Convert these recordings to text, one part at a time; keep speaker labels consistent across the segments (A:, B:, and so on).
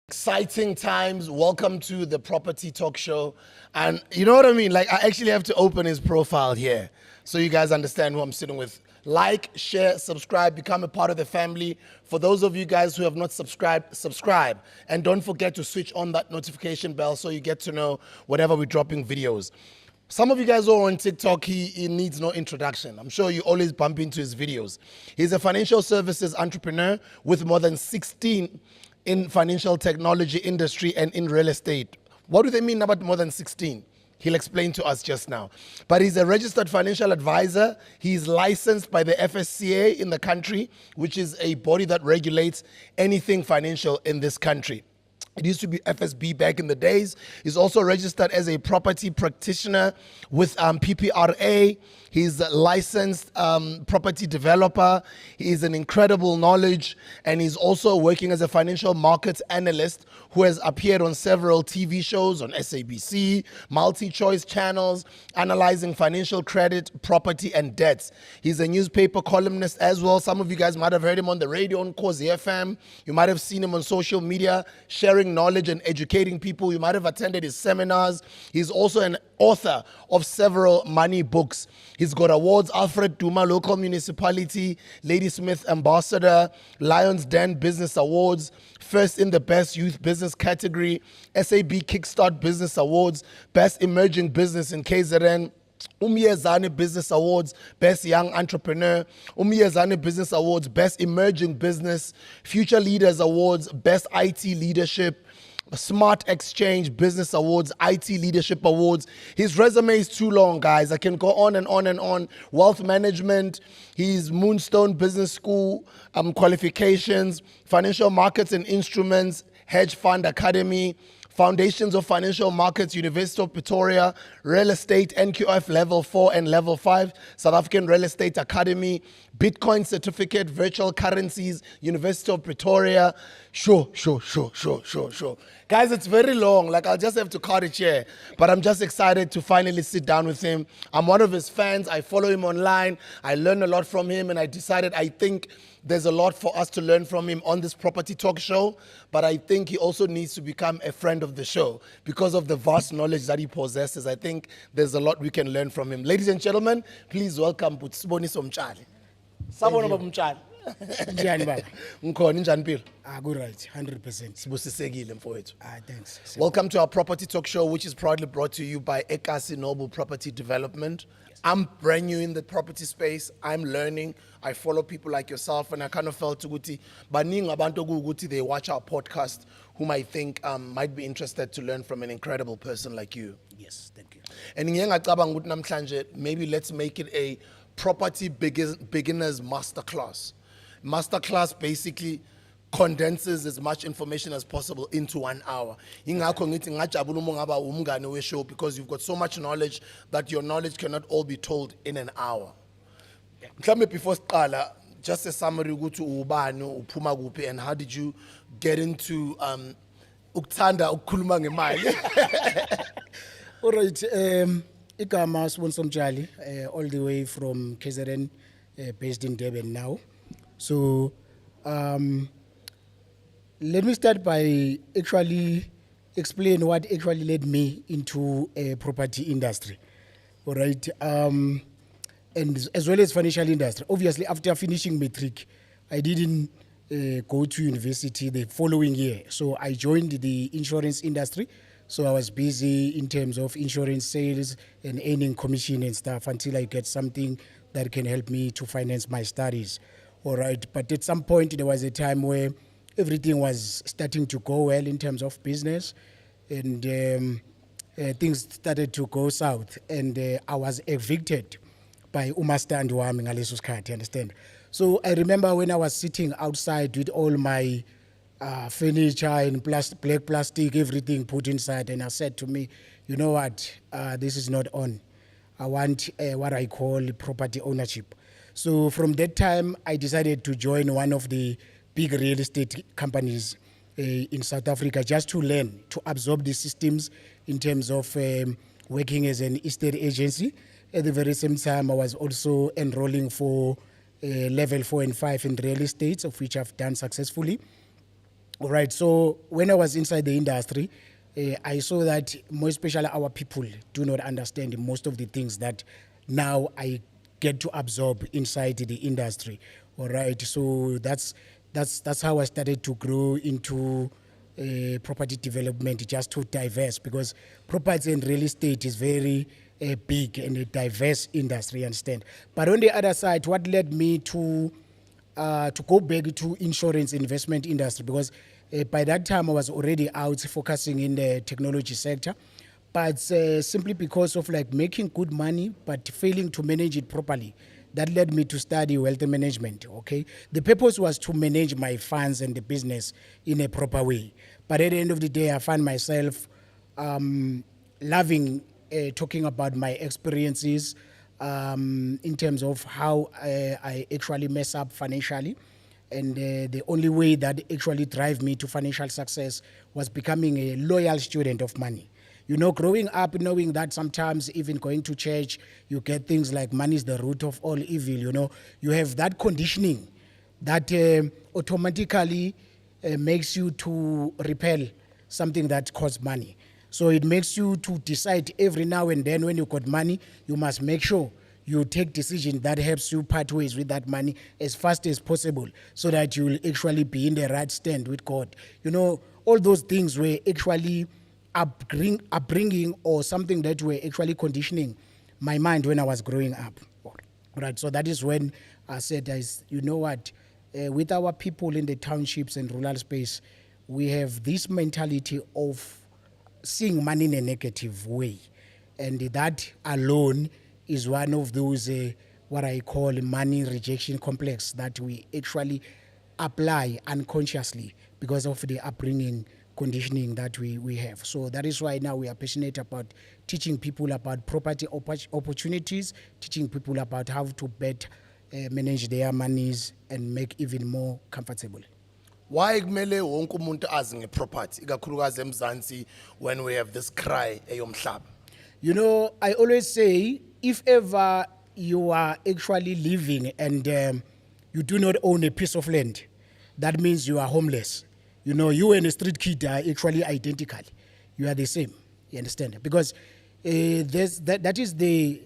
A: Exciting times. Welcome to the Property Talk Show. And you know what I mean? Like, I actually have to open his profile here so you guys understand who I'm sitting with. Like, share, subscribe, become a part of the family. For those of you guys who have not subscribed, subscribe. And don't forget to switch on that notification bell so you get to know whenever we're dropping videos. Some of you guys who are on TikTok, he needs no introduction. I'm sure you always bump into his videos. He's a financial services entrepreneur with more than 16 in financial technology industry and in real estate. What do they mean about more than 16? He'll explain to us just now. But he's a registered financial advisor. He's licensed by the FSCA in the country, which is a body that regulates anything financial in this country. It used to be FSB back in the days. He's also registered as a property practitioner with PPRA. He's a licensed property developer. He's an incredible knowledge, and he's also working as a financial markets analyst who has appeared on several TV shows on SABC, multi-choice channels, analyzing financial credit, property, and debts. He's a newspaper columnist as well. Some of you guys might have heard him on the radio on Kozi FM. You might have seen him on social media, sharing knowledge and educating people. You might have attended his seminars. He's also an author of several money books. He's got awards: Alfred Duma Local Municipality, Ladysmith Ambassador, Lions Den Business Awards, first in the Best Youth Business category, SAB Kickstart Business Awards, Best Emerging Business in KZN, Umyezane Business Awards, Best Young Entrepreneur, Umyezane Business Awards, Best Emerging Business, Future Leaders Awards, Best IT Leadership, Smart Exchange Business Awards, IT Leadership Awards. His resume is too long, guys. I can go on and on and on. Wealth management, his Moonstone Business School qualifications, financial markets and instruments, hedge fund academy, Foundations of Financial Markets, University of Pretoria, Real Estate, NQF Level 4 and Level 5, South African Real Estate Academy, Bitcoin Certificate, Virtual Currencies, University of Pretoria. Sure. Guys, it's very long. Like, I'll just have to cut it here. But I'm just excited to finally sit down with him. I'm one of his fans. I follow him online. I learn a lot from him, and I decided I think there's a lot for us to learn from him on this Property Talk Show, but I think he also needs to become a friend of the show because of the vast knowledge that he possesses. I think there's a lot we can learn from him. Ladies and gentlemen, please welcome Siboniso Mtshali. Sabona baba Mtshali.
B: Njani baba?
A: Ngikhona njani mpilo?
B: Good right, 100%.
A: Sibusisekile mfowethu.
B: Thanks.
A: Welcome to our Property Talk Show, which is proudly brought to you by Ekasi Noble Property Development. Yes. I'm brand new in the property space. I'm learning. I follow people like yourself, and I kind of felt ukuthi baningi abantu ukuthi they watch our podcast, whom I think might be interested to learn from an incredible person like you.
B: Yes, thank you.
A: And ngiyacabanga ukuthi namhlanje maybe let's make it a property beginners masterclass. Masterclass basically condenses as much information as possible into 1 hour. Ingakho ngithi ngajabula uma ngaba umngane we-show because you've got so much knowledge that your knowledge cannot all be told in an hour. Mhlawumbe before siqala, just a summary ukuthi ubani uphuma kuphi and how did you get into ukuthanda ukukhuluma ngemali?
B: All right, igama Siboniso Mtshali, all the way from KZN, based in Durban now. So let me start by actually explain what actually led me into a property industry. All right, and as well as financial industry. Obviously, after finishing matric, I didn't go to university the following year. So I joined the insurance industry. So I was busy in terms of insurance sales and earning commission and stuff until I get something that can help me to finance my studies. All right, but at some point there was a time where everything was starting to go well in terms of business, and things started to go south, and I was evicted by umastandi wami ngaleso sikhathi, understand? So I remember when I was sitting outside with all my furniture and black plastic, everything put inside, and I said to me, you know what, this is not on. I want what I call property ownership. So from that time, I decided to join one of the big real estate companies in South Africa just to learn, to absorb the systems in terms of working as an estate agency. At the very same time, I was also enrolling for level 4 and 5 in real estate, of which I've done successfully. All right, so when I was inside the industry, I saw that more especially our people do not understand most of the things that now I get to absorb inside the industry. All right, so that's how I started to grow into property development, just to diverse, because property and real estate is very big and a diverse industry, you understand. But on the other side, what led me to go back to insurance investment industry, because by that time I was already out focusing in the technology sector, but simply because of like making good money but failing to manage it properly, that led me to study wealth management. Okay, the purpose was to manage my funds and the business in a proper way. But at the end of the day, I find myself loving talking about my experiences in terms of how I actually mess up financially. And the only way that actually drive me to financial success was becoming a loyal student of money. You know, growing up knowing that sometimes even going to church, you get things like money is the root of all evil, you know. You have that conditioning that automatically makes you to repel something that costs money. So it makes you to decide every now and then when you got money, you must make sure you take decision that helps you part ways with that money as fast as possible so that you will actually be in the right stand with God. You know, all those things were actually upbringing or something that were actually conditioning my mind when I was growing up. Right, so that is when I said, you know what, with our people in the townships and rural space, we have this mentality of seeing money in a negative way. And that alone is one of those, what I call money rejection complex that we actually apply unconsciously because of the upbringing conditioning that we have. So that is why now we are passionate about teaching people about property opportunities, teaching people about how to better manage their monies and make even more comfortable.
A: Why kumele wonke umuntu azi ngeproperty ikakhulukazi eMzansi when we have this cry eyomhlaba?
B: You know, I always say, if ever you are actually living and you do not own a piece of land, that means you are homeless. You know, you and a street kid are actually identical. You are the same. You understand? Because that is the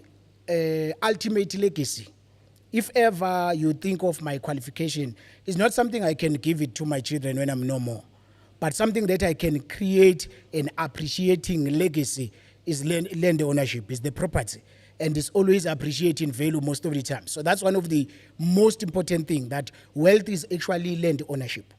B: ultimate legacy. If ever you think of my qualification, it's not something I can give it to my children when I'm no more, but something that I can create an appreciating legacy is land ownership, is the property. And it's always appreciating value most of the time. So that's one of the most important things, that wealth is actually land ownership.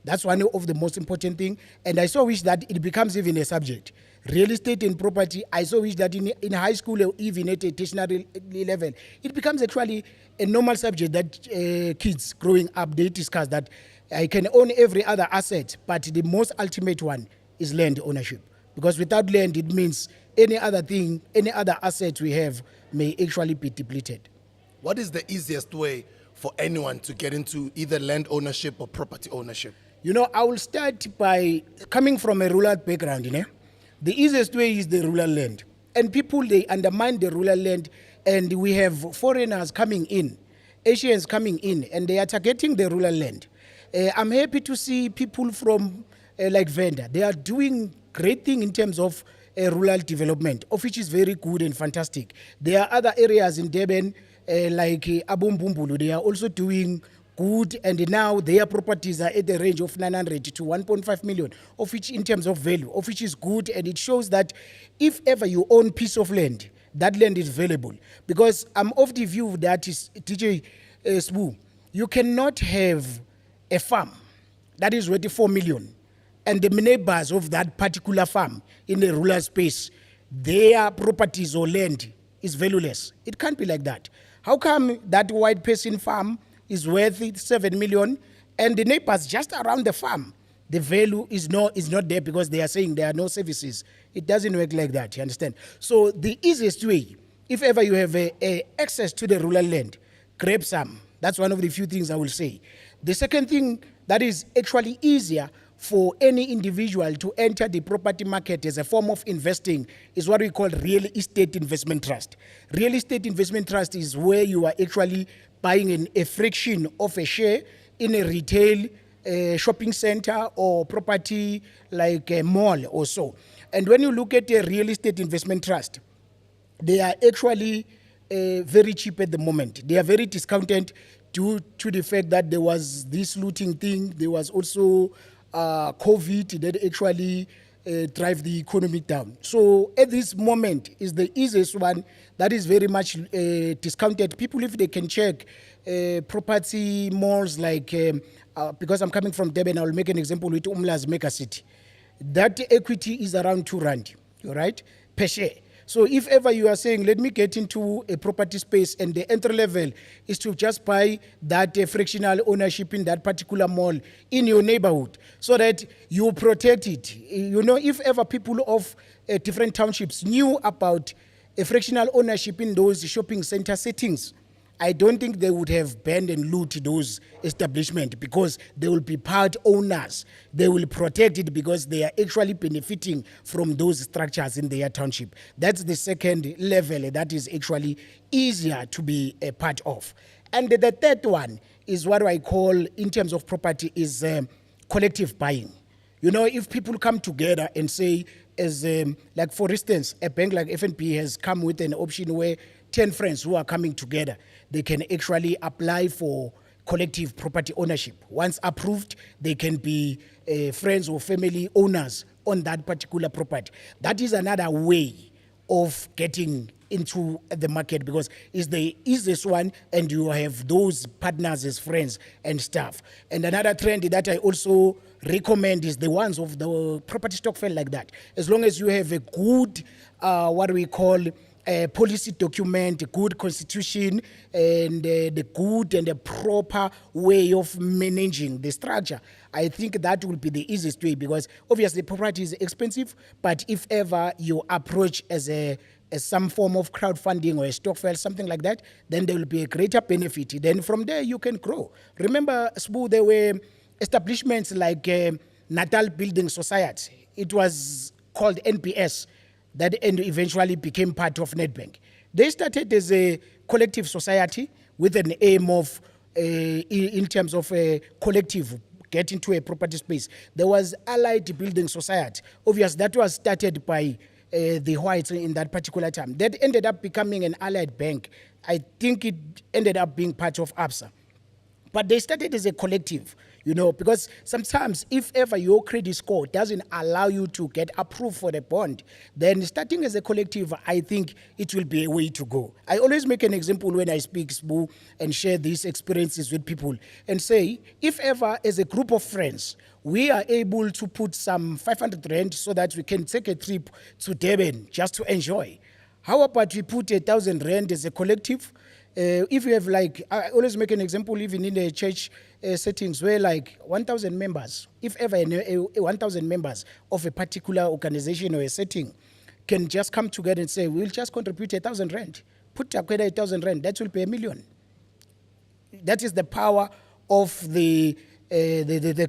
B: That's one of the most important things. And I so wish that it becomes even a subject. Real estate and property, I so wish that in high school or even at a tertiary level, it becomes actually a normal subject that kids growing up, they discuss that I can own every other asset, but the most ultimate one is land ownership. Because without land, it means any other thing, any other asset we have may actually be depleted.
A: What is the easiest way for anyone to get into either land ownership or property ownership?
B: You know, I will start by coming from a rural background, you know. The easiest way is the rural land. And people, they undermine the rural land, and we have foreigners coming in, Asians coming in, and they are targeting the rural land. I'm happy to see people from like Venda. They are doing great thing in terms of rural development, of which is very good and fantastic. There are other areas in Durban, like Abumbumbulu, they are also doing good, and now their properties are at the range of 900 to 1.5 million, of which in terms of value, of which is good, and it shows that if ever you own piece of land, that land is valuable. Because I'm of the view that is, DJ Sbu, you cannot have a farm that is worth 4 million, and the neighbors of that particular farm in the rural space, their properties or land is valueless. It can't be like that. How come that white person farm is worth 7 million and the neighbors just around the farm, the value is not there because they are saying there are no services? It doesn't work like that, you understand? So the easiest way if ever you have a access to the rural land, grab some. That's one of the few things I will say. The second thing that is actually easier for any individual to enter the property market as a form of investing is what we call real estate investment trust. Real estate investment trust is where you are actually buying a fraction of a share in a retail shopping center or property like a mall or so. And when you look at a real estate investment trust, they are actually very cheap at the moment. They are very discounted due to the fact that there was this looting thing. There was also COVID that actually drive the economy down. So at this moment is the easiest one that is very much discounted. People, if they can check property malls like, because I'm coming from Durban, I'll make an example with Umla's Mega City. That equity is around 2 rand, right, per share. So if ever you are saying, let me get into a property space and the entry level is to just buy that fractional ownership in that particular mall in your neighborhood so that you protect it. You know, if ever people of different townships knew about a fractional ownership in those shopping center settings, I don't think they would have banned and looted those establishments because they will be part owners. They will protect it because they are actually benefiting from those structures in their township. That's the second level that is actually easier to be a part of. And the third one is what I call, in terms of property, is collective buying. You know, if people come together and say, as like for instance, a bank like FNB has come with an option where 10 friends who are coming together, they can actually apply for collective property ownership. Once approved, they can be friends or family owners on that particular property. That is another way of getting into the market because it's the easiest one and you have those partners as friends and stuff. And another trend that I also recommend is the ones of the property Stockvel like that. As long as you have a good, what we call a policy document, a good constitution, and the good and the proper way of managing the structure, I think that will be the easiest way because obviously property is expensive, but if ever you approach as some form of crowdfunding or a Stockvel, something like that, then there will be a greater benefit. Then from there you can grow. Remember, Sbu, there were establishments like Natal Building Society. It was called NPS, that eventually became part of Nedbank. They started as a collective society with an aim of, in terms of a collective, get into a property space. There was Allied Building Society. Obviously, that was started by the whites in that particular time. That ended up becoming an allied bank. I think it ended up being part of ABSA. But they started as a collective, you know, because sometimes if ever your credit score doesn't allow you to get approved for the bond, then starting as a collective, I think it will be a way to go. I always make an example when I speak, Sbu, and share these experiences with people and say, if ever as a group of friends, we are able to put some 500 rand so that we can take a trip to Durban just to enjoy. How about we put 1,000 rand as a collective? If you have like, I always make an example even in the church settings where like 1,000 members, if ever 1,000 members of a particular organization or a setting can just come together and say, we'll just contribute 1,000 rand. Put together 1,000 rand, that will be 1 million. That is the power of the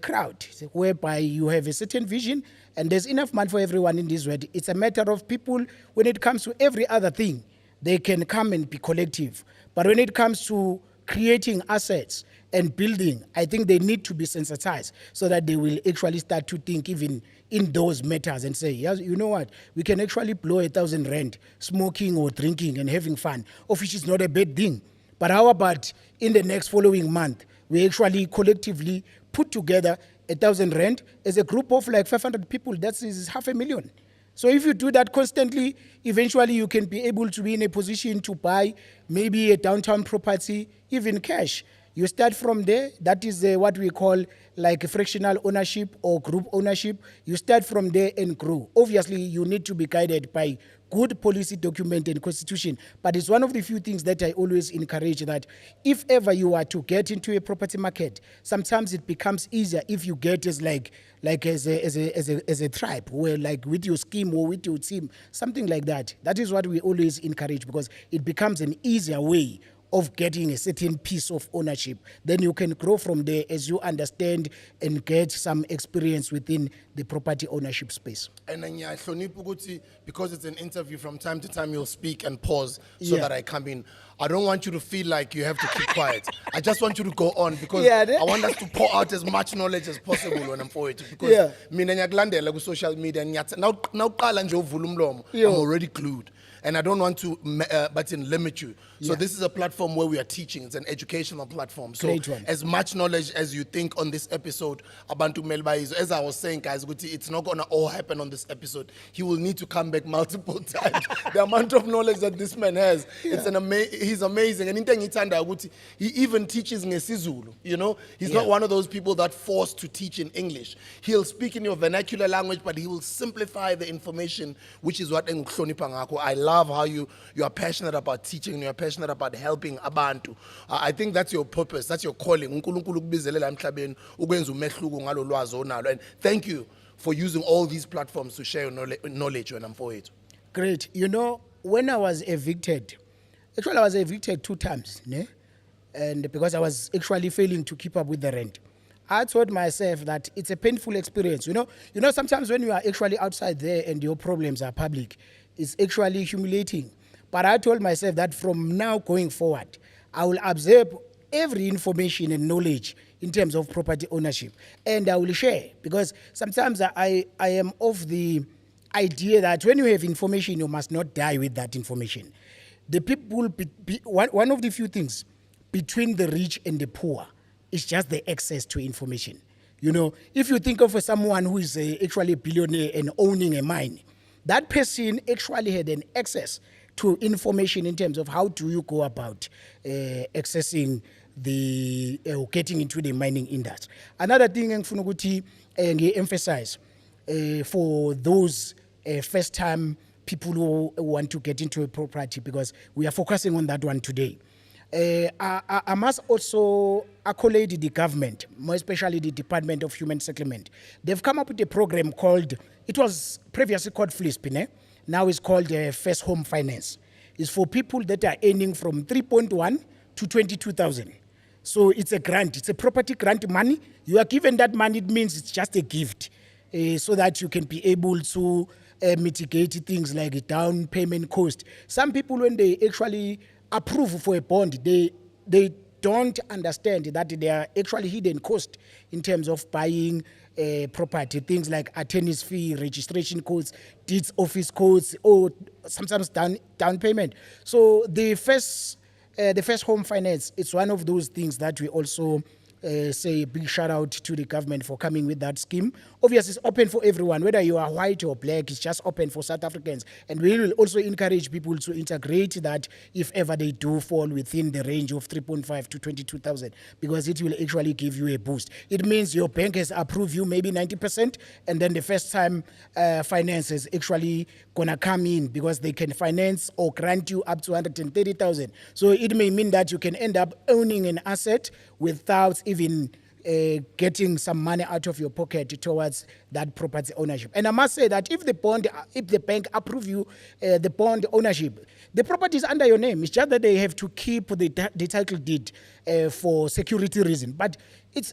B: crowd, whereby you have a certain vision and there's enough money for everyone in this world. It's a matter of people, when it comes to every other thing, they can come and be collective. But when it comes to creating assets and building, I think they need to be sensitized so that they will actually start to think even in those matters and say, yes, you know what, we can actually blow 1,000 rand smoking or drinking and having fun, of which is not a bad thing. But how about in the next following month, we actually collectively put together 1,000 rand as a group of like 500 people, that is 500,000. So if you do that constantly, eventually you can be able to be in a position to buy maybe a downtown property, even cash. You start from there. That is what we call like a fractional ownership or group ownership. You start from there and grow. Obviously, you need to be guided by good policy document and constitution, but it's one of the few things that I always encourage, that if ever you are to get into a property market, sometimes it becomes easier if you get as as a tribe, where like with your scheme or with your team, something like that. That is what we always encourage, because it becomes an easier way of getting a certain piece of ownership. Then you can grow from there as you understand and get some experience within the property ownership space.
A: And then yeah, because it's an interview, from time to time you'll speak and pause so
B: Yeah.
A: that I come in. I don't want you to feel like you have to keep quiet. I just want you to go on, because
B: Yeah,
A: I want us to pour out as much knowledge as possible when I'm forward. Because
B: Yeah.
A: mina ngiyakulandela ku social media now uqala nje uvula umlomo,
B: Yo.
A: I'm already glued. And I don't want to limit you. So
B: Yeah.
A: this is a platform where we are teaching. It's an educational platform. So
B: Great one.
A: as much knowledge as you think on this episode, Abantu Melbaizo, as I was saying, guys, it's not going to all happen on this episode. He will need to come back multiple times. The amount of knowledge that this man has, he's amazing. And he even teaches ngesizulu, you know? He's not one of those people that forced to teach in English. He'll speak in your vernacular language, but he will simplify the information, which is what I love how you are passionate about teaching and you're passionate about helping abantu. I think that's your purpose, that's your calling. uNkulunkulu ukubizele la emhlabeni ukwenza umehluko ngalo lwazi onalo. And thank you for using all these platforms to share your knowledge when I'm for it.
B: Great. You know, when I was evicted, actually I was evicted 2 times, ne? And because I was actually failing to keep up with the rent. I told myself that it's a painful experience. You know, sometimes when you are actually outside there and your problems are public, it's actually humiliating. But I told myself that from now going forward, I will absorb every information and knowledge in terms of property ownership, and I will share, because sometimes I am of the idea that when you have information, you must not die with that information. The people, one of the few things between the rich and the poor is just the access to information. You know, if you think of someone who is actually a billionaire and owning a mine, that person actually had an access to information in terms of how do you go about accessing the getting into the mining industry. Another thing engifuna ukuthi ngi-emphasize for those first-time people who want to get into a property, because we are focusing on that one today. I must also accolade the government, more especially the Department of Human Settlement. They've come up with a program called, it was previously called FLISP, now it's called First Home Finance. It's for people that are earning from 3.1 to 22,000. So it's a grant, it's a property grant money. You are given that money, it means it's just a gift, so that you can be able to mitigate things like a down payment cost. Some people, when they actually approve for a bond, they don't understand that there are actually hidden costs in terms of buying property, things like attorney's fee, registration costs, deeds office costs, or sometimes down payment. So the first home finance, it's one of those things that we also say a big shout out to the government for coming with that scheme. Obviously, it's open for everyone, whether you are white or black, it's just open for South Africans. And we will also encourage people to integrate that if ever they do fall within the range of 3.5 to 22,000, because it will actually give you a boost. It means your bank has approved you maybe 90%, and then the first time finance is actually gonna come in, because they can finance or grant you up to 130,000. So it may mean that you can end up owning an asset without even getting some money out of your pocket towards that property ownership. And I must say that if the bank approve you the bond ownership, the property is under your name. It's just that they have to keep the title deed for security reason. But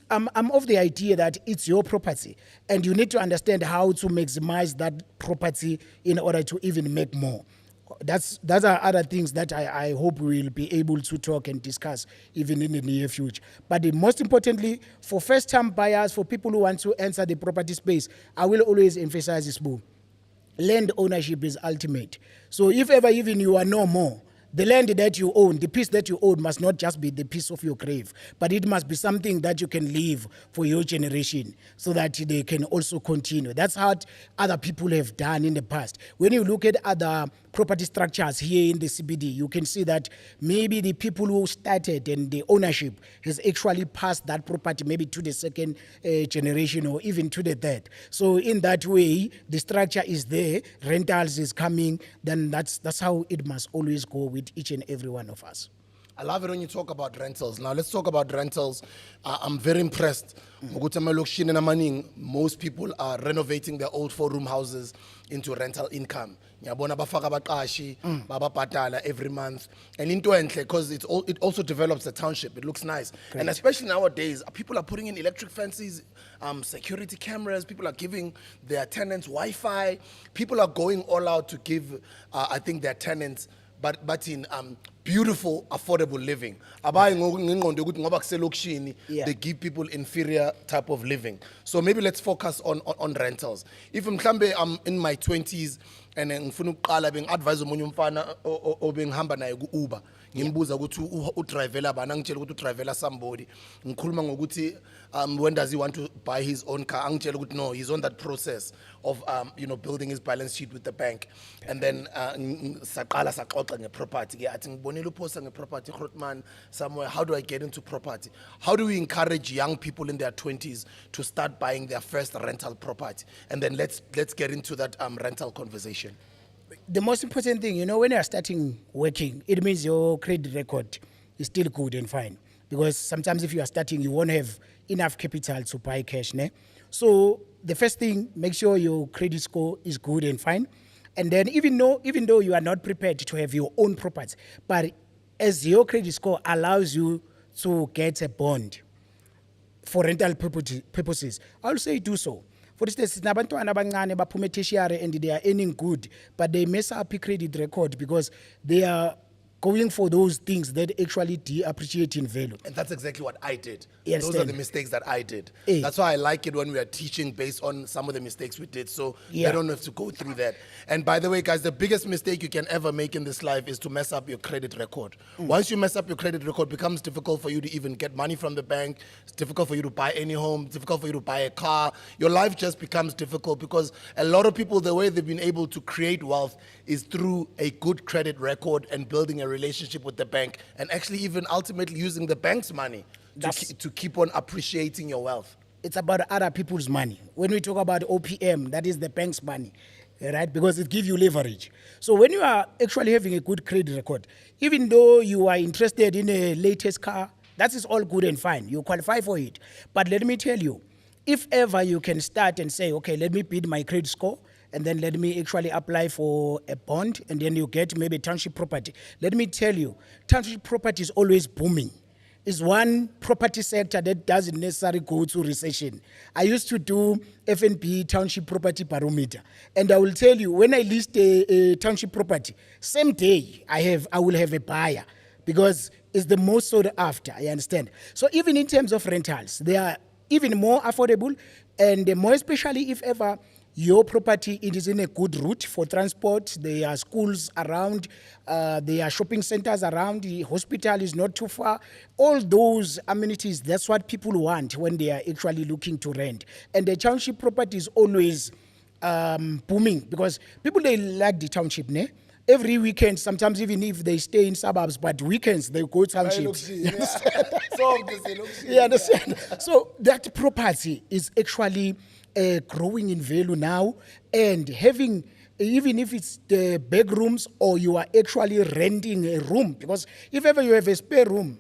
B: I'm of the idea that it's your property, and you need to understand how to maximize that property in order to even make more. Those are other things that I hope we will be able to talk and discuss even in the near future. But most importantly, for first-time buyers, for people who want to enter the property space, I will always emphasize this book. Land ownership is ultimate. So if ever even you are no more, the land that you own, the piece that you own must not just be the piece of your grave, but it must be something that you can leave for your generation so that they can also continue. That's how other people have done in the past. When you look at other property structures here in the CBD, you can see that maybe the people who started and the ownership has actually passed that property maybe to the second generation or even to the third. So in that way, the structure is there, rentals is coming, then that's how it must always go with each and every one of us.
A: I love it when you talk about rentals. Now, let's talk about rentals. I'm very impressed. Most people are renovating their old four-room houses into rental income. Every month. And into enhle, because it also develops the township. It looks nice.
B: Great.
A: And especially nowadays, people are putting in electric fences, security cameras. People are giving their tenants Wi-Fi. People are going all out to give, I think, their tenants but in beautiful, affordable living.
B: Yeah.
A: They give people inferior type of living. So maybe let's focus on rentals. If I'm in my 20s and ngifuna ukuqala bengadvise umunye umfana obengihamba naye ku-Uber, ngimbuza ukuthi udrivela bani, angitshela ukuthi udrivela somebody, ngikhuluma ngokuthi when does he want to buy his own car, angitshela ukuthi no, he's on that process of building his balance sheet with the bank. And then saqala saxoxa ngeproperty ke athi ngibonile uphosta ngeproperty Grootman somewhere, how do I get into property? How do we encourage young people in their 20s to start buying their first rental property? And then let's get into that rental conversation.
B: The most important thing, when you are starting working, it means your credit record is still good and fine. Because sometimes if you are starting, you won't have enough capital to buy cash. Ne? So the first thing, make sure your credit score is good and fine. And then even though you are not prepared to have your own property, but as your credit score allows you to get a bond for rental purposes, I'll say do so. For instance, nabantwana abancane baphume tertiary and they are earning good, but they mess up a credit record because they are going for those things that actually depreciate in value.
A: And that's exactly what I did.
B: You
A: Those are
B: understand?
A: the mistakes that I did.
B: Eh.
A: That's why I like it when we are teaching based on some of the mistakes we did, so
B: Yeah.
A: they don't have to go through that. And by the way, guys, the biggest mistake you can ever make in this life is to mess up your credit record. Once you mess up your credit record, it becomes difficult for you to even get money from the bank. It's difficult for you to buy any home. It's difficult for you to buy a car. Your life just becomes difficult because a lot of people, the way they've been able to create wealth is through a good credit record and building a relationship with the bank, and actually even ultimately using the bank's money to keep on appreciating your wealth.
B: It's about other people's money. When we talk about OPM, that is the bank's money, right? Because it gives you leverage. So when you are actually having a good credit record, even though you are interested in a latest car, that is all good and fine. You qualify for it. But let me tell you, if ever you can start and say, okay, let me build my credit score, and then let me actually apply for a bond, and then you get maybe township property. Let me tell you, township property is always booming. It's one property sector that doesn't necessarily go to recession. I used to do FNB township property barometer, and I will tell you, when I list a township property, same day I will have a buyer because it's the most sought after. You understand? So even in terms of rentals, they are even more affordable, and more especially if ever your property it is in a good route for transport. There are schools around, there are shopping centers around, the hospital is not too far. All those amenities, that's what people want when they are actually looking to rent. And the township property is always booming because people, they like the township, ne? Every weekend, sometimes even if they stay in suburbs, but weekends they go townships. You understand? So that property is actually growing in value now, and having, even if it's the bedrooms or you are actually renting a room, because if ever you have a spare room,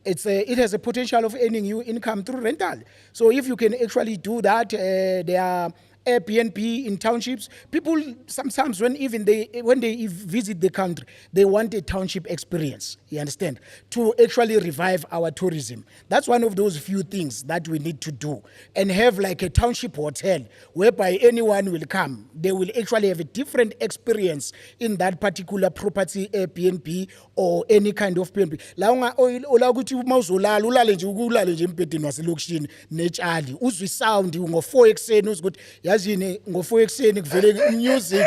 B: it has a potential of earning you income through rental. So if you can actually do that, there are Airbnb in townships. People sometimes when they visit the country, they want a township experience. You understand? To actually revive our tourism. That's one of those few things that we need to do, and have like a township hotel whereby anyone will come. They will actually have a different experience in that particular property, Airbnb or any kind of Airbnb. La ola ukuthi mawuzolala ulale nje ukulale nje empedeni waselokishini neTshali uzwe sound ngo4 ekseni uzukuthi yazini ngo4 ekseni kuvele music.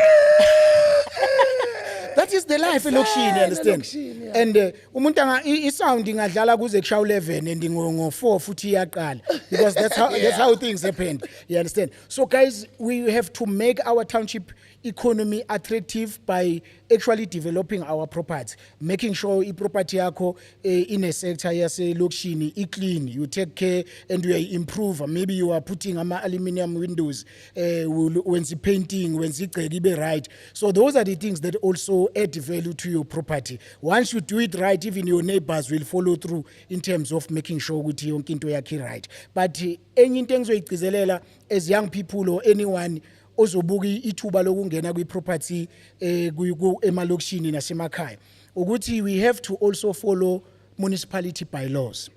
B: That is the life elokishini, you understand? And umuntu isound ingadlala kuze kushaw 11 and ngo4 futhi iyaqala, because that's how things happen. You understand? So guys, we have to make our township economy attractive by actually developing our property, making sure property yako in a sector yase lokishini clean, you take care and you improve. Maybe you are putting aluminum windows, when the painting, when the right. So those are the things that also add value to your property. Once you do it right, even your neighbors will follow through in terms of making sure ukuthi yonke into yakhe right. But any things as young people or anyone ozobuka ithuba lokungena kwi-property emalokishini nasemakhaya ukuthi we have to also follow municipality bylaws,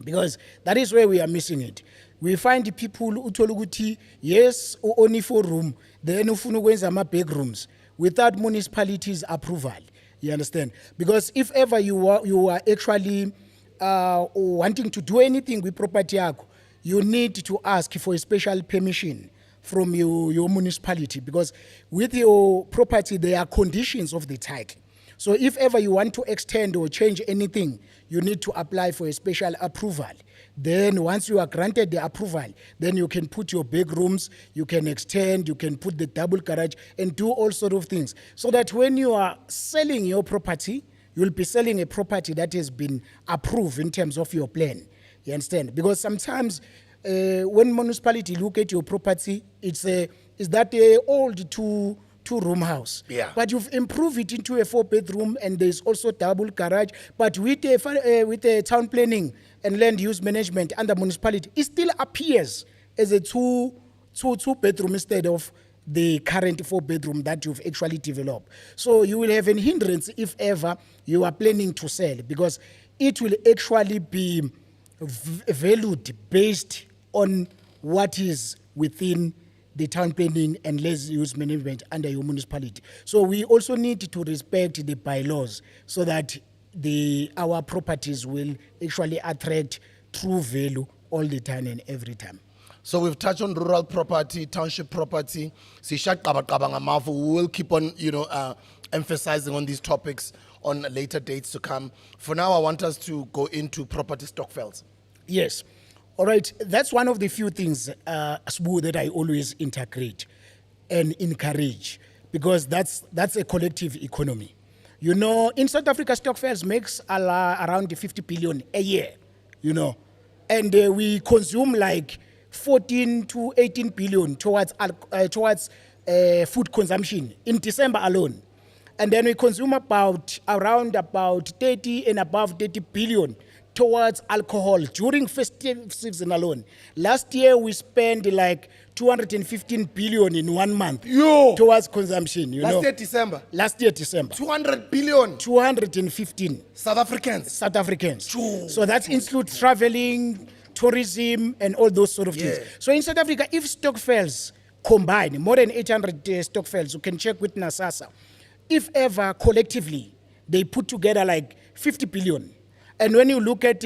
B: because that is where we are missing it. We find people uthola ukuthi yes only 4 room, then ufuna ukwenza ama-big rooms without municipality's approval. You understand? Because if ever you are actually wanting to do anything with property yako, you need to ask for a special permission from your municipality, because with your property there are conditions of the title. So if ever you want to extend or change anything, you need to apply for a special approval. Then once you are granted the approval, then you can put your big rooms, you can extend, you can put the double garage and do all sort of things. So that when you are selling your property, you'll be selling a property that has been approved in terms of your plan. You understand? Because sometimes when municipality look at your property, is that old two-room house.
A: Yeah.
B: But you've improved it into a 4-bedroom and there's also double garage. But with the town planning and land use management under municipality, it still appears as a two-bedroom instead of the current 4-bedroom that you've actually developed. So you will have a hindrance if ever you are planning to sell, because it will actually be valued based on what is within the town planning and land use management under your municipality. So we also need to respect the bylaws so that our properties will actually attract true value all the time and every time.
A: So we've touched on rural property, township property. We will keep on, emphasizing on these topics on later dates to come. For now, I want us to go into property Stockvels.
B: Yes. All right. That's one of the few things, Sbu, that I always integrate and encourage, because that's a collective economy. In South Africa, Stockvels makes around 50 billion a year, and we consume like 14 to 18 billion towards food consumption in December alone. And then we consume around 30 and above 30 billion towards alcohol during festive season alone. Last year we spent like 215 billion in 1 month towards consumption.
A: Last year December. 200 billion.
B: 215.
A: South Africans.
B: So that includes traveling, tourism, and all those sort of things. So in South Africa, if Stockvels combine more than 800 Stockvels, you can check with Nasasa, if ever collectively they put together like 50 billion. And when you look at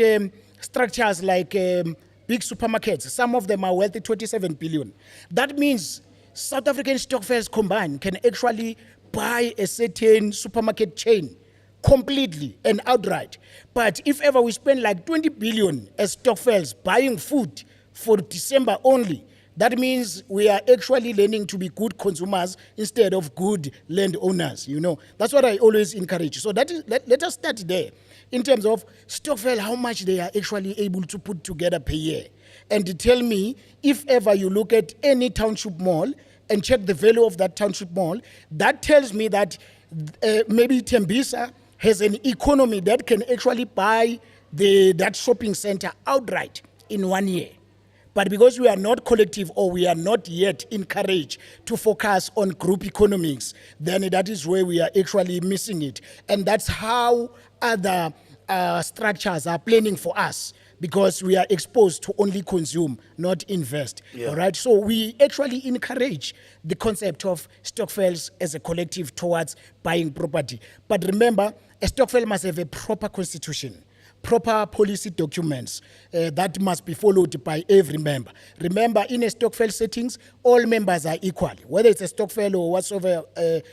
B: structures like big supermarkets, some of them are worth 27 billion. That means South African Stockvels combined can actually buy a certain supermarket chain completely and outright. But if ever we spend like 20 billion as Stockvels buying food for December only, that means we are actually learning to be good consumers instead of good landowners. That's what I always encourage. So let us start there in terms of Stockvel, how much they are actually able to put together per year. And tell me, if ever you look at any township mall and check the value of that township mall, that tells me that maybe Tembisa has an economy that can actually buy that shopping center outright in 1 year. But because we are not collective, or we are not yet encouraged to focus on group economics, then that is where we are actually missing it. And that's how other structures are planning for us, because we are exposed to only consume, not invest. All right. So we actually encourage the concept of Stockvels as a collective towards buying property. But remember, a Stockvel must have a proper constitution, proper policy documents that must be followed by every member. Remember, in a Stockvel settings, all members are equal. Whether it's a Stockvel or whatsoever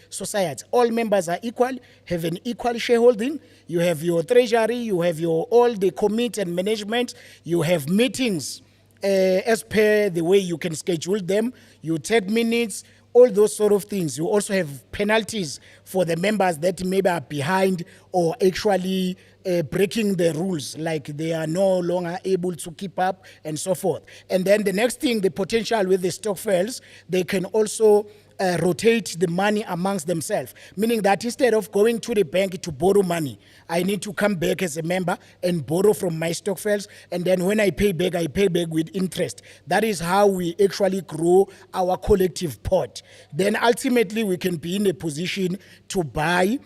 B: society, all members are equal, have an equal shareholding. You have your treasury, you have all the committee and management, you have meetings as per the way you can schedule them. You take minutes. all those sort of things. You also have penalties for the members that maybe are behind or actually breaking the rules, like they are no longer able to keep up and so forth. And then the next thing, the potential with the Stockvels, they can also rotate the money amongst themselves, meaning that instead of going to the bank to borrow money, I need to come back as a member and borrow from my Stockvels, and then when I pay back with interest. That is how we actually grow our collective pot. Then ultimately we can be in a position to buy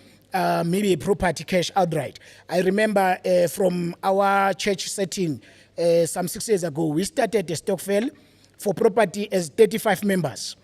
B: maybe a property cash outright. I remember from our church setting some 6 years ago, we started a Stockvel for property as 35 members.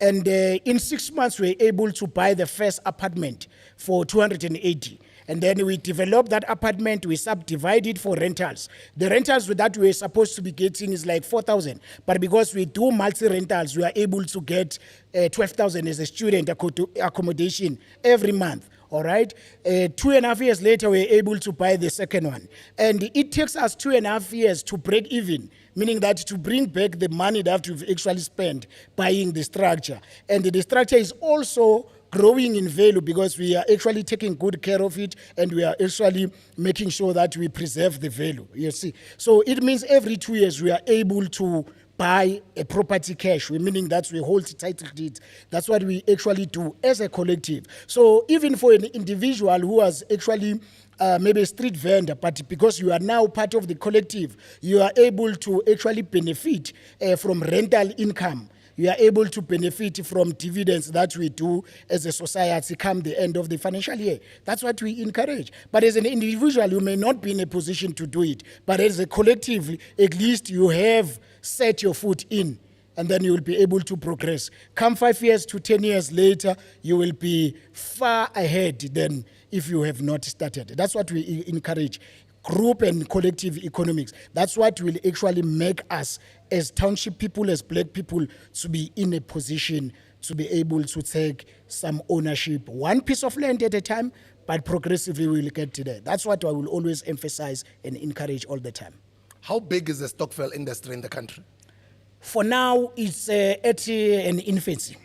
B: And in 6 months, we were able to buy the first apartment for 280. And then we developed that apartment, we subdivided for rentals. The rentals that we were supposed to be getting is like 4,000. But because we do multi-rentals, we are able to get 12,000 as a student accommodation every month. All right. 2.5 years later, we were able to buy the second one. And it takes us 2.5 years to break even, meaning that to bring back the money that we've actually spent buying the structure. And the structure is also growing in value because we are actually taking good care of it, and we are actually making sure that we preserve the value, you see. So it means every 2 years we are able to buy a property cash, meaning that we hold title deeds. That's what we actually do as a collective. So even for an individual who was actually maybe a street vendor, but because you are now part of the collective, you are able to actually benefit from rental income. You are able to benefit from dividends that we do as a society come the end of the financial year. That's what we encourage. But as an individual, you may not be in a position to do it. But as a collective, at least you have set your foot in, and then you will be able to progress. Come 5 years to 10 years later, you will be far ahead than if you have not started. That's what we encourage. Group and collective economics. That's what will actually make us as township people, as black people, to be in a position to be able to take some ownership, one piece of land at a time, but progressively we will get to that. That's what I will always emphasize and encourage all the time.
A: How big is the Stockvel industry in the country?
B: For now, it's at an infancy.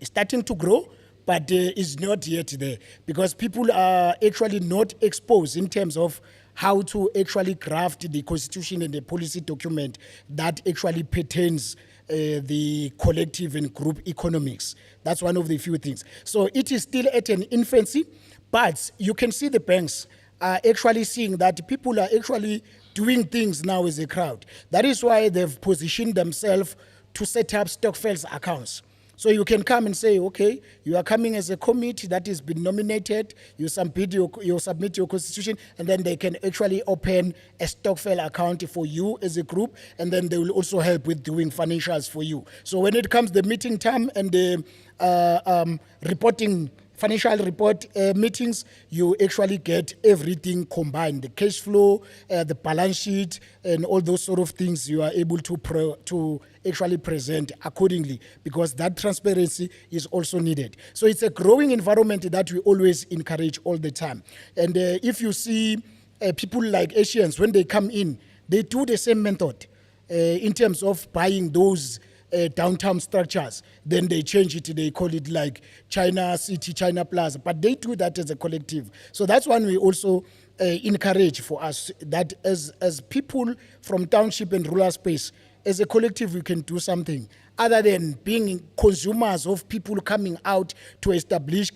B: It's starting to grow, but it's not yet there because people are actually not exposed in terms of how to actually craft the constitution and the policy document that actually pertains the collective and group economics. That's one of the few things. So it is still at an infancy, but you can see the banks are actually seeing that people are actually doing things now as a crowd. That is why they've positioned themselves to set up Stockvels accounts. So you can come and say, okay, you are coming as a committee that has been nominated, you submit your constitution, and then they can actually open a Stockvel account for you as a group, and then they will also help with doing financials for you. So when it comes the meeting time and the reporting financial report meetings, you actually get everything combined, the cash flow, the balance sheet, and all those sort of things you are able to actually present accordingly, because that transparency is also needed. So it's a growing environment that we always encourage all the time. And if you see people like Asians, when they come in, they do the same method in terms of buying those downtown structures. Then they change it, they call it like China City, China Plaza, but they do that as a collective. So that's one we also encourage for us, that as people from township and rural space, as a collective we can do something other than being consumers of people coming out to establish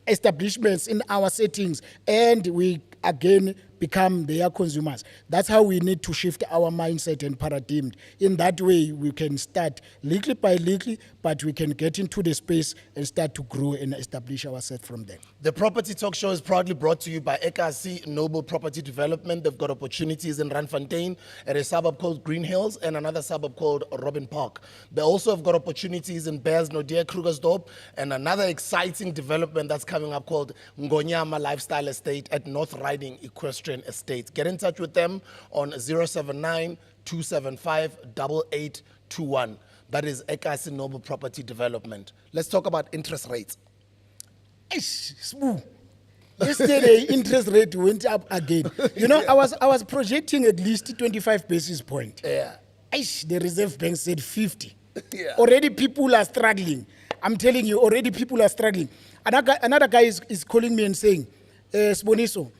B: establishments in our settings, and we again become their consumers. That's how we need to shift our mindset and paradigm. In that way, we can start little by little, but we can get into the space and start to grow and establish ourselves from there.
A: The Property Talk Show is proudly brought to you by Ekasi Noble Property Development. They've got opportunities in Randfontein, at a suburb called Green Hills, and another suburb called Robin Park. They also have got opportunities in Bears, Nodia, Krugersdorp, and another exciting development that's coming up called Ngonyama Lifestyle Estate at North Riding Equestrian Estate. Get in touch with them on 079-275-8821. That is Ekasi Noble Property Development. Let's talk about interest rates.
B: Smooth. Yesterday, interest rate went up again. You know, I was projecting at least 25 basis points.
A: Yeah.
B: The Reserve Bank said 50.
A: Yeah.
B: Already people are struggling. I'm telling you, already people are struggling. Another guy is calling me and saying, Siboniso,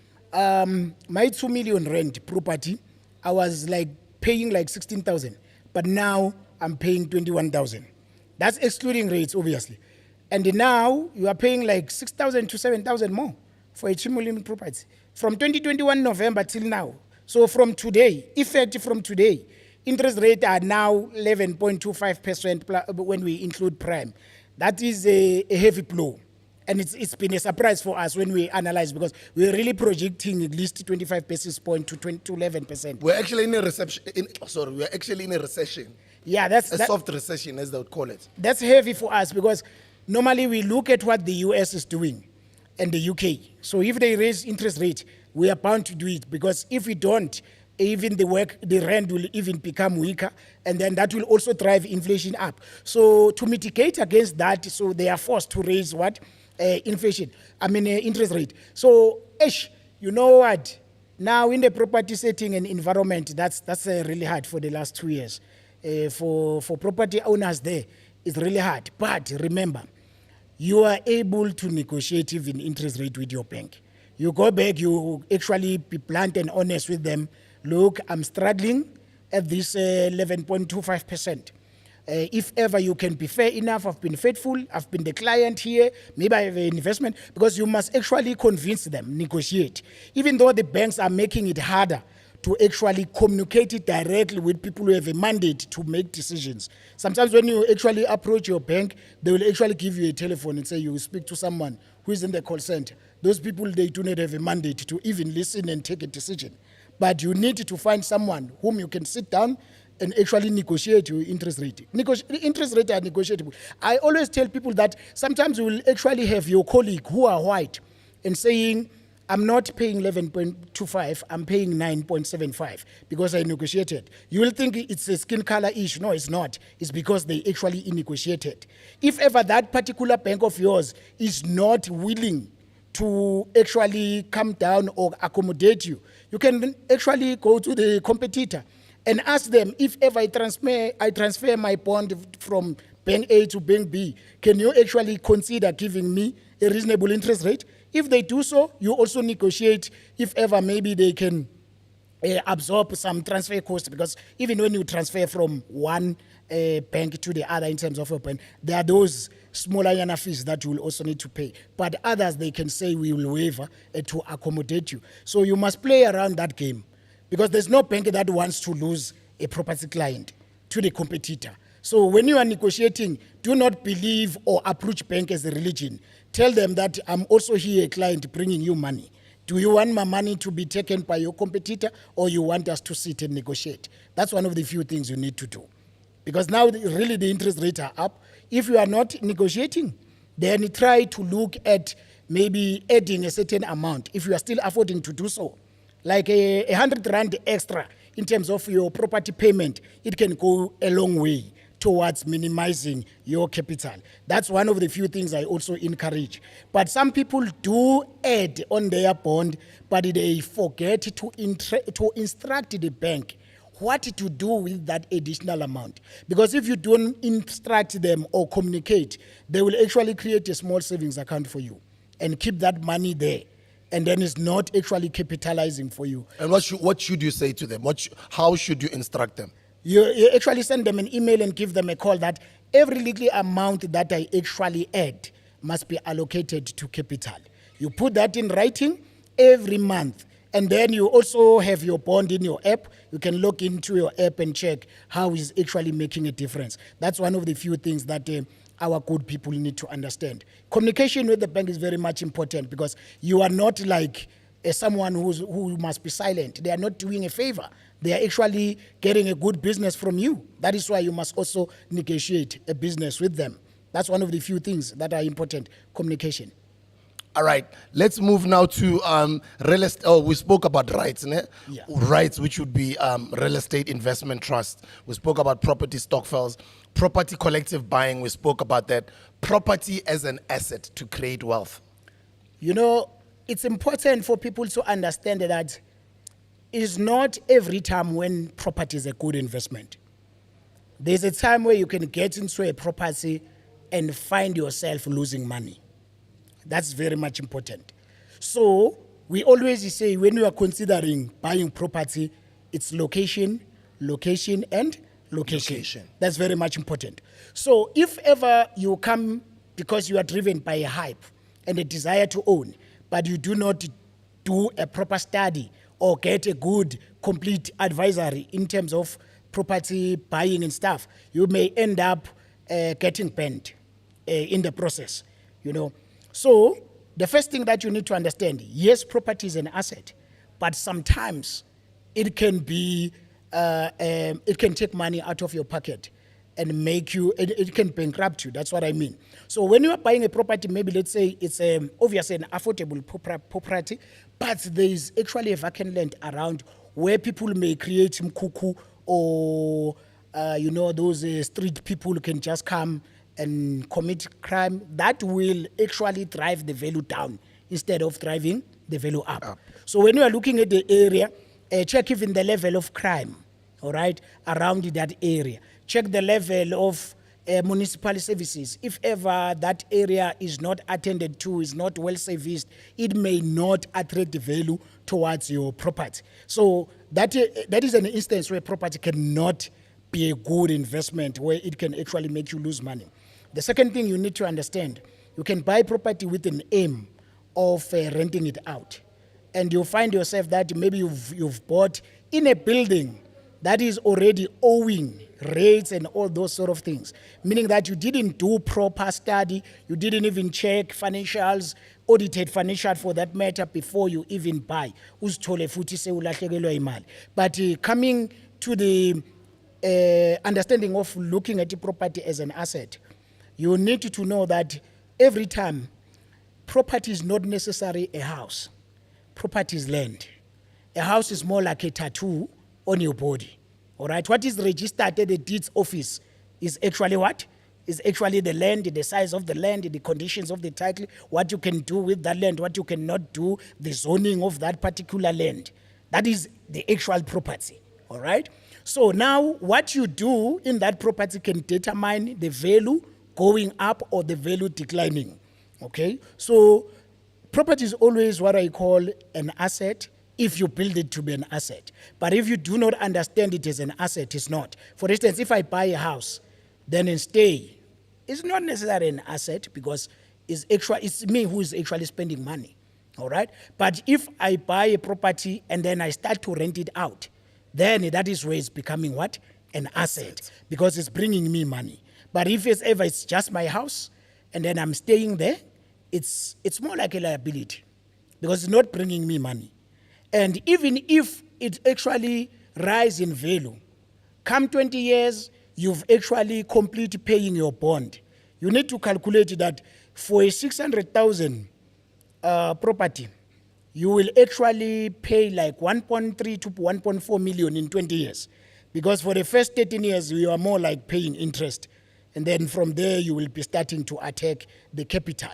B: my 2 million rent property, I was like paying like 16,000, but now I'm paying 21,000. That's excluding rates, obviously. And now you are paying like 6,000 to 7,000 more for a 2 million property from 2021 November till now. So from today, effective from today, interest rate are now 11.25% when we include prime. That is a heavy blow. And it's been a surprise for us when we analyze, because we're really projecting at least 25 basis point to 11%.
A: We're actually in a recession. We're actually in a recession.
B: Yeah, that's
A: a soft recession, as they would call it.
B: That's heavy for us, because normally we look at what the US is doing and the UK. So if they raise interest rate, we are bound to do it, because if we don't, even the rent will even become weaker, and then that will also drive inflation up. So to mitigate against that, so they are forced to raise what? Interest rate. So, you know what? Now in the property setting and environment, that's really hard for the last 2 years. For property owners there, it's really hard. But remember, you are able to negotiate even interest rate with your bank. You go back, you actually be blunt and honest with them. Look, I'm struggling at this 11.25%. If ever you can be fair enough, I've been faithful, I've been the client here, maybe I have an investment, because you must actually convince them, negotiate. Even though the banks are making it harder to actually communicate it directly with people who have a mandate to make decisions. Sometimes when you actually approach your bank, they will actually give you a telephone and say you will speak to someone who is in the call center. Those people, they do not have a mandate to even listen and take a decision. But you need to find someone whom you can sit down and actually negotiate your interest rate. Interest rates are negotiable. I always tell people that sometimes you will actually have your colleague who are white and saying, I'm not paying 11.25, I'm paying 9.75 because I negotiated. You will think it's a skin color issue. No, it's not. It's because they actually negotiated. If ever that particular bank of yours is not willing to actually come down or accommodate you, you can actually go to the competitor and ask them, if ever I transfer my bond from bank A to bank B, can you actually consider giving me a reasonable interest rate? If they do so, you also negotiate if ever maybe they can absorb some transfer cost, because even when you transfer from one bank to the other in terms of a bank, there are those smaller yana fees that you will also need to pay. But others, they can say we will waive to accommodate you. So you must play around that game, because there's no bank that wants to lose a property client to the competitor. So when you are negotiating, do not believe or approach bank as a religion. Tell them that I'm also here, a client, bringing you money. Do you want my money to be taken by your competitor, or you want us to sit and negotiate? That's one of the few things you need to do. Because now really the interest rates are up. If you are not negotiating, then try to look at maybe adding a certain amount if you are still affording to do so. Like a 100 rand extra in terms of your property payment, it can go a long way towards minimizing your capital. That's one of the few things I also encourage. But some people do add on their bond, but they forget to instruct the bank what to do with that additional amount. Because if you don't instruct them or communicate, they will actually create a small savings account for you and keep that money there. And then it's not actually capitalizing for you.
A: And what should you say to them? How should you instruct them?
B: You actually send them an email and give them a call that every little amount that I actually add must be allocated to capital. You put that in writing every month. And then you also have your bond in your app. You can log into your app and check how it's actually making a difference. That's one of the few things that our good people need to understand. Communication with the bank is very much important, because you are not like someone who must be silent. They are not doing a favor. They are actually getting a good business from you. That is why you must also negotiate a business with them. That's one of the few things that are important, communication.
A: All right, let's move now to real estate. Oh, we spoke about rights, né?
B: Yeah.
A: Rights, which would be real estate investment trust. We spoke about property stockvels, property collective buying. We spoke about that. Property as an asset to create wealth.
B: You know, it's important for people to understand that it's not every time when property is a good investment. There's a time where you can get into a property and find yourself losing money. That's very much important. So we always say when you are considering buying property, it's location, location, and location. That's very much important. So if ever you come because you are driven by a hype and a desire to own, but you do not do a proper study or get a good, complete advisory in terms of property buying and stuff, you may end up getting banned in the process, you know. So the first thing that you need to understand, yes, property is an asset, but sometimes it can be, it can take money out of your pocket and make you, it can bankrupt you. That's what I mean. So when you are buying a property, maybe let's say it's obviously an affordable property, but there is actually a vacant land around where people may create mkuku or, you know, those street people can just come and commit crime. That will actually drive the value down instead of driving the value up. So when you are looking at the area, check even the level of crime, all right, around that area. Check the level of municipal services. If ever that area is not attended to, is not well serviced, it may not attract the value towards your property. So that is an instance where property cannot be a good investment, where it can actually make you lose money. The second thing you need to understand, you can buy property with an aim of renting it out. And you'll find yourself that maybe you've bought in a building that is already owing rates and all those sort of things, meaning that you didn't do proper study, you didn't even check financials, audited financial for that matter, before you even buy. But coming to the understanding of looking at the property as an asset, you need to know that every time, property is not necessarily a house. Property is land. A house is more like a tattoo on your body. All right? What is registered at the deeds office is actually what? Is actually the land, the size of the land, the conditions of the title, what you can do with that land, what you cannot do, the zoning of that particular land. That is the actual property. All right? So now what you do in that property can determine the value going up or the value declining. Okay? So property is always what I call an asset if you build it to be an asset. But if you do not understand it as an asset, it's not. For instance, if I buy a house, then and stay, it's not necessarily an asset because it's me who is actually spending money. All right? But if I buy a property and then I start to rent it out, then that is where it's becoming what? An asset. Because it's bringing me money. But if it's ever it's just my house and then I'm staying there, it's more like a liability because it's not bringing me money. And even if it actually rise in value, come 20 years, you've actually completed paying your bond. You need to calculate that for a 600,000 property, you will actually pay like 1.3 to 1.4 million in 20 years. Because for the first 13 years, you are more like paying interest. And then from there, you will be starting to attack the capital.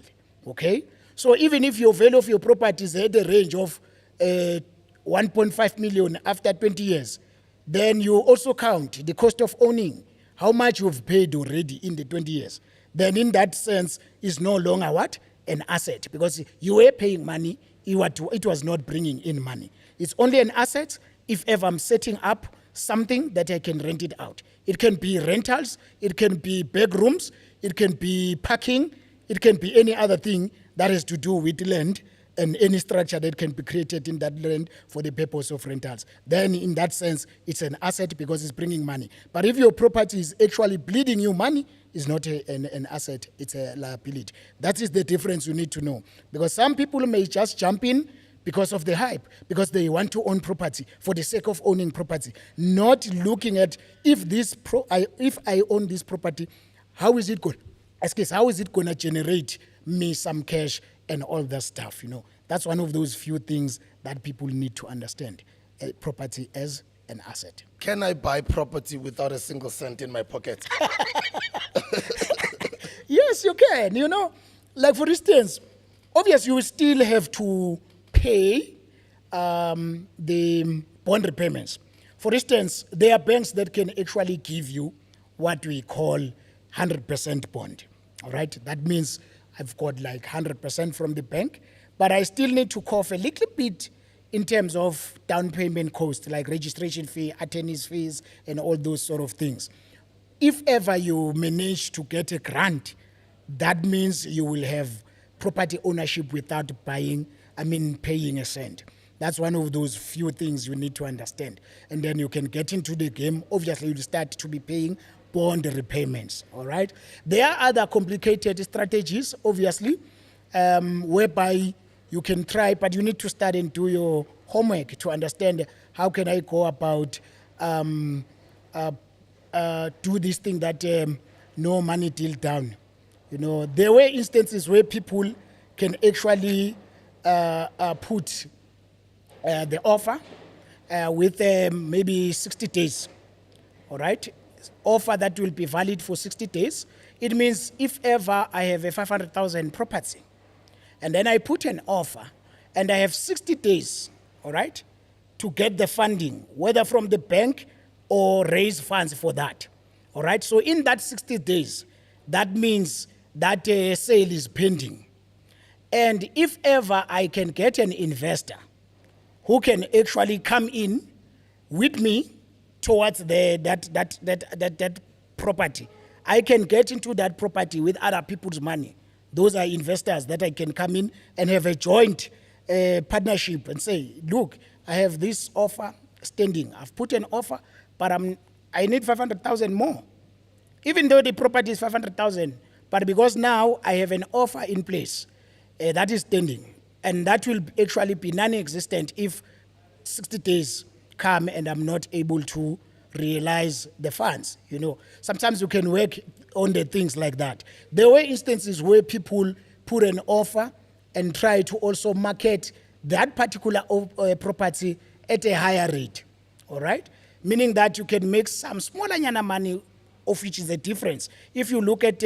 B: Okay? So even if your value of your property is at the range of 1.5 million after 20 years, then you also count the cost of owning, how much you've paid already in the 20 years. Then in that sense, it's no longer what? An asset. Because you were paying money, it was not bringing in money. It's only an asset if ever I'm setting up something that I can rent it out. It can be rentals, it can be bedrooms, it can be parking, it can be any other thing that has to do with land and any structure that can be created in that land for the purpose of rentals. Then in that sense, it's an asset because it's bringing money. But if your property is actually bleeding you money, it's not an asset, it's a liability. That is the difference you need to know. Because some people may just jump in because of the hype, because they want to own property for the sake of owning property, not looking at if I own this property, how is it going to generate me some cash and all that stuff, you know. That's one of those few things that people need to understand, property as an asset.
A: Can I buy property without a single cent in my pocket?
B: Yes, you can, you know. Like for instance, obviously you still have to pay the bond repayments. For instance, there are banks that can actually give you what we call 100% bond. All right, that means I've got like 100% from the bank, but I still need to cough a little bit in terms of down payment cost, like registration fee, attorney's fees, and all those sort of things. If ever you manage to get a grant, that means you will have property ownership without paying a cent. That's one of those few things you need to understand. And then you can get into the game. Obviously, you'll start to be paying bond repayments, all right? There are other complicated strategies, obviously, whereby you can try, but you need to start and do your homework to understand how can I go about do this thing that no money till down. You know, there were instances where people can actually put the offer with maybe 60 days, all right? Offer that will be valid for 60 days. It means if ever I have a 500,000 property, and then I put an offer, and I have 60 days, all right, to get the funding, whether from the bank or raise funds for that, all right? So in that 60 days, that means that sale is pending. And if ever I can get an investor who can actually come in with me towards that property, I can get into that property with other people's money. Those are investors that I can come in and have a joint partnership and say, look, I have this offer standing. I've put an offer, but I need 500,000 more. Even though the property is 500,000, but because now I have an offer in place that is standing, and that will actually be non-existent if 60 days come and I'm not able to realize the funds. You know, sometimes you can work on the things like that. There were instances where people put an offer and try to also market that particular property at a higher rate, all right? Meaning that you can make some smaller nyana money, of which is the difference. If you look at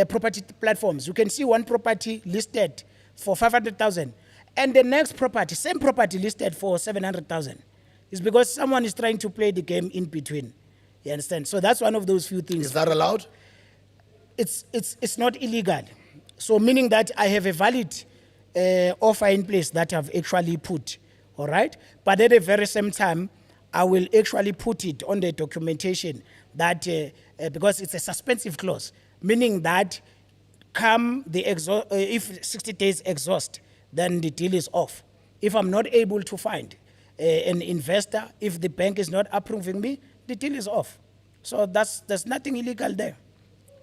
B: property platforms, you can see one property listed for 500,000 and the next property, same property listed for 700,000. It's because someone is trying to play the game in between. You understand? So that's one of those few things.
A: Is that allowed?
B: It's not illegal. So meaning that I have a valid offer in place that I've actually put, all right? But at the very same time, I will actually put it on the documentation that, because it's a suspensive clause, meaning that come the if 60 days exhaust, then the deal is off. If I'm not able to find an investor, if the bank is not approving me, the deal is off. So there's nothing illegal there.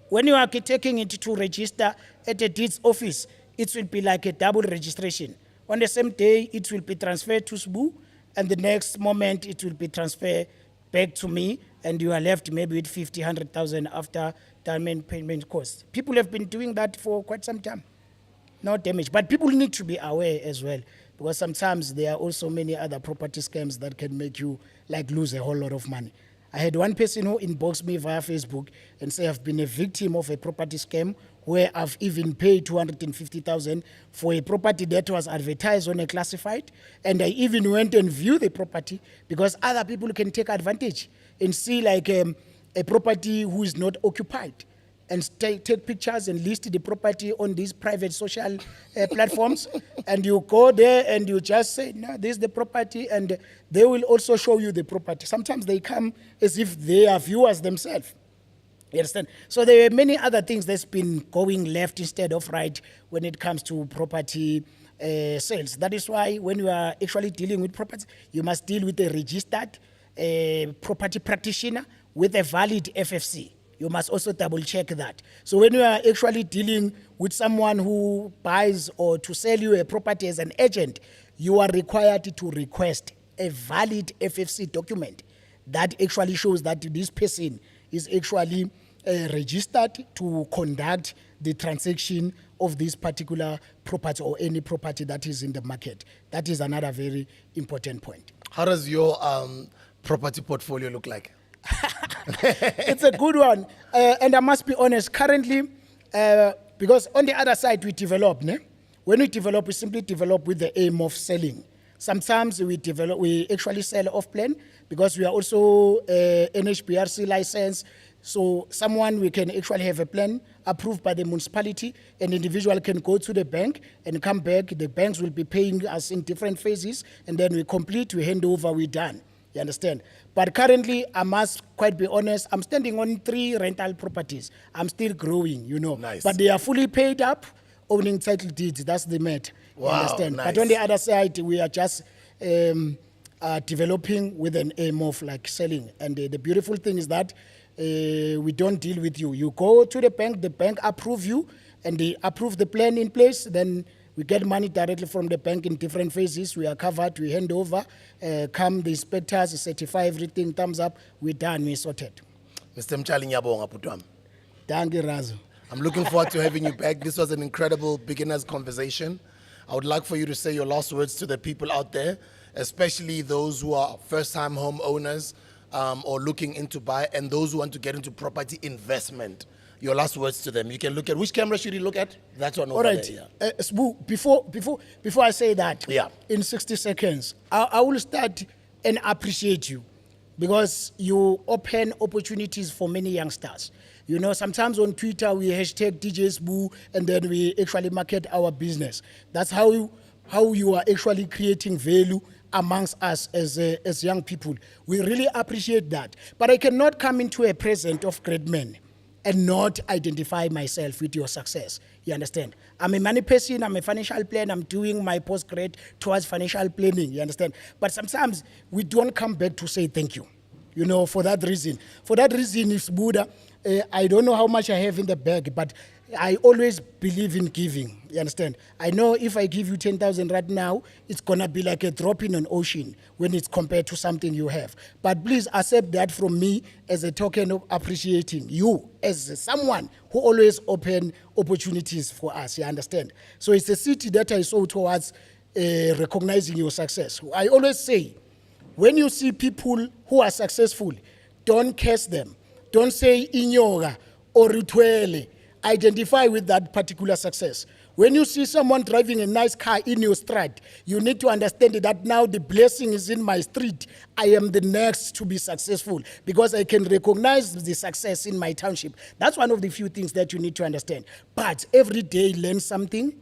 B: When you are taking it to register at the deeds office, it will be like a double registration. On the same day, it will be transferred to SBU, and the next moment it will be transferred back to me, and you are left maybe with 50, 100,000 after down payment costs. People have been doing that for quite some time. No damage. But people need to be aware as well, because sometimes there are also many other property scams that can make you like lose a whole lot of money. I had one person who inboxed me via Facebook and say I've been a victim of a property scam where I've even paid 250,000 for a property that was advertised on a classified, and I even went and viewed the property because other people can take advantage and see like a property who is not occupied and take pictures and list the property on these private social platforms. And you go there and you just say, no, this is the property, and they will also show you the property. Sometimes they come as if they are viewers themselves. You understand? So there are many other things that's been going left instead of right when it comes to property sales. That is why when you are actually dealing with property, you must deal with a registered property practitioner with a valid FFC. You must also double check that. So when you are actually dealing with someone who buys or to sell you a property as an agent, you are required to request a valid FFC document that actually shows that this person is actually registered to conduct the transaction of this particular property or any property that is in the market. That is another very important point.
A: How does your property portfolio look like?
B: It's a good one. And I must be honest, currently, because on the other side we develop, ne? When we develop, we simply develop with the aim of selling. Sometimes we actually sell off plan because we are also NHBRC licensed. So we can actually have a plan approved by the municipality. An individual can go to the bank and come back. The banks will be paying us in different phases, and then we complete, we hand over, we're done. You understand? But currently, I must quite be honest, I'm standing on 3 rental properties. I'm still growing,
A: Nice.
B: But they are fully paid up, owning title deeds. That's the matter.
A: Wow,
B: you understand?
A: nice.
B: But on the other side, we are just developing with an aim of like selling. And the beautiful thing is that we don't deal with you. You go to the bank approve you, and they approve the plan in place, then we get money directly from the bank in different phases. We are covered, we hand over, come the inspectors, certify everything, thumbs up, we're done, we're sorted.
A: Mr. Mtshali, ngiyabonga bhuti wami.
B: Thank you, Razo.
A: I'm looking forward to having you back. This was an incredible beginner's conversation. I would like for you to say your last words to the people out there, especially those who are first-time homeowners or looking into buy, and those who want to get into property investment. Your last words to them. You can look at, which camera should you look at? That one over
B: All right.
A: there. Yeah.
B: Sbu, before I say that,
A: Yeah.
B: in 60 seconds, I will start and appreciate you because you open opportunities for many youngsters. Sometimes on Twitter we hashtag DJ Sbu and then we actually market our business. That's how you are actually creating value amongst us as young people. We really appreciate that. But I cannot come into a present of great men and not identify myself with your success. You understand? I'm a money person, I'm a financial planner, I'm doing my postgrad towards financial planning, you understand? But sometimes we don't come back to say thank you, for that reason. For that reason, if Buddha, I don't know how much I have in the bag, but I always believe in giving, you understand? I know if I give you 10,000 right now, it's gonna be like a drop in an ocean when it's compared to something you have. But please accept that from me as a token of appreciating you as someone who always open opportunities for us, you understand? So it's a city that I saw towards recognizing your success. I always say, when you see people who are successful, don't curse them. Don't say inyoga or rituele. Identify with that particular success. When you see someone driving a nice car in your street, you need to understand that now the blessing is in my street. I am the next to be successful because I can recognize the success in my township. That's one of the few things that you need to understand. But every day learn something.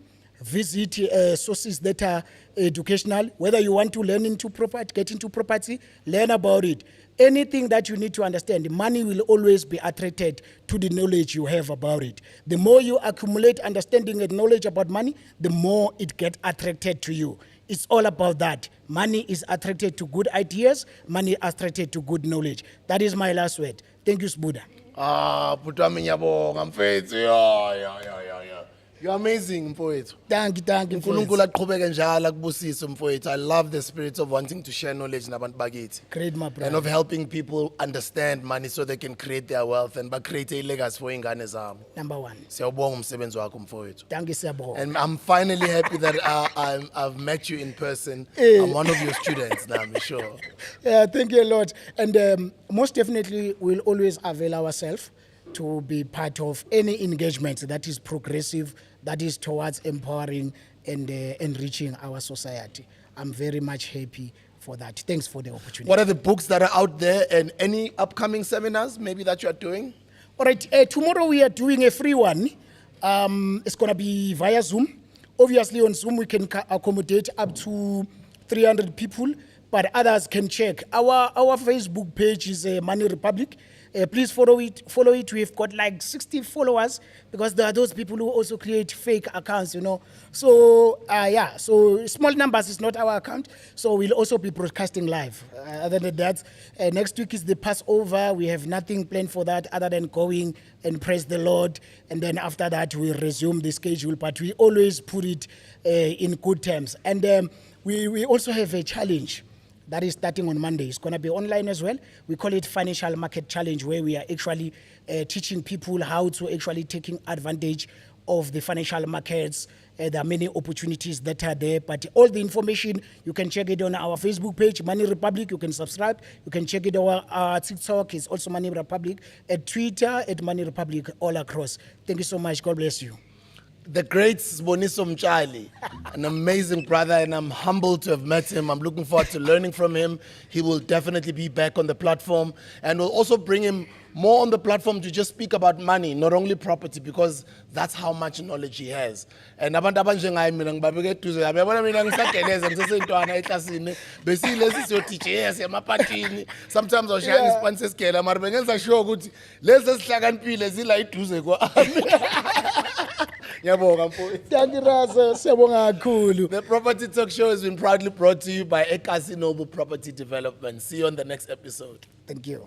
B: Visit sources that are educational. Whether you want to learn into property, get into property, learn about it. Anything that you need to understand, money will always be attracted to the knowledge you have about it. The more you accumulate understanding and knowledge about money, the more it gets attracted to you. It's all about that. Money is attracted to good ideas. Money is attracted to good knowledge. That is my last word. Thank you, Sbuda.
A: Bhuti wami ngiyabonga mfethu. Yeah. You're amazing, mfowethu.
B: Thank you.
A: uNkulunkulu aqhubeke njalo akubusise mfowethu. I love the spirit of wanting to share knowledge nabantu bakithi.
B: Great, my
A: And
B: brother.
A: of helping people understand money so they can create their wealth and create a legacy for ingane zabo.
B: Number one.
A: Siyawubonga umsebenzi wakho mfowethu.
B: Thank you, Sabo.
A: And I'm finally happy that I've met you in person.
B: Eh.
A: I'm one of your students now, I'm sure.
B: Yeah, thank you a lot. And most definitely, we'll always avail ourselves to be part of any engagement that is progressive, that is towards empowering and enriching our society. I'm very much happy for that. Thanks for the opportunity.
A: What are the books that are out there and any upcoming seminars maybe that you are doing?
B: All right, tomorrow we are doing a free one. It's going to be via Zoom. Obviously, on Zoom, we can accommodate up to 300 people, but others can check. Our Facebook page is Money Republic. Please follow it. We've got like 60 followers because there are those people who also create fake accounts, So, so small numbers is not our account. So we'll also be broadcasting live. Other than that, next week is the Passover. We have nothing planned for that other than going and praise the Lord. And then after that, we'll resume the schedule. But we always put it in good terms. And we also have a challenge that is starting on Monday. It's going to be online as well. We call it Financial Market Challenge, where we are actually teaching people how to actually taking advantage of the financial markets. There are many opportunities that are there, but all the information, you can check it on our Facebook page, Money Republic. You can subscribe. You can check it on our TikTok. It's also Money Republic. At Twitter, at Money Republic, all across. Thank you so much. God bless you.
A: the great Siboniso Mtshali, an amazing brother, and I'm humbled to have met him. I'm looking forward to learning from him. He will definitely be back on the platform, and we'll also bring him more on the platform to just speak about money, not only property, because that's how much knowledge he has. And abantu abanjengaye mina ngibabeke eduze yami. Yabona mina ngisageleza ngisesentwana eklasini bese lesi siyoteacher yes emapatini. Sometimes awushaya isipan sesigela mara bengenza sure ukuthi lezi esihlakaniphile zila eduze kwami. Ngiyabonga mfowethu.
B: Thank you, Raza. Siyabonga kakhulu.
A: The Property Talk Show has been proudly brought to you by Ekasi Noble Property Development. See you on the next episode.
B: Thank you.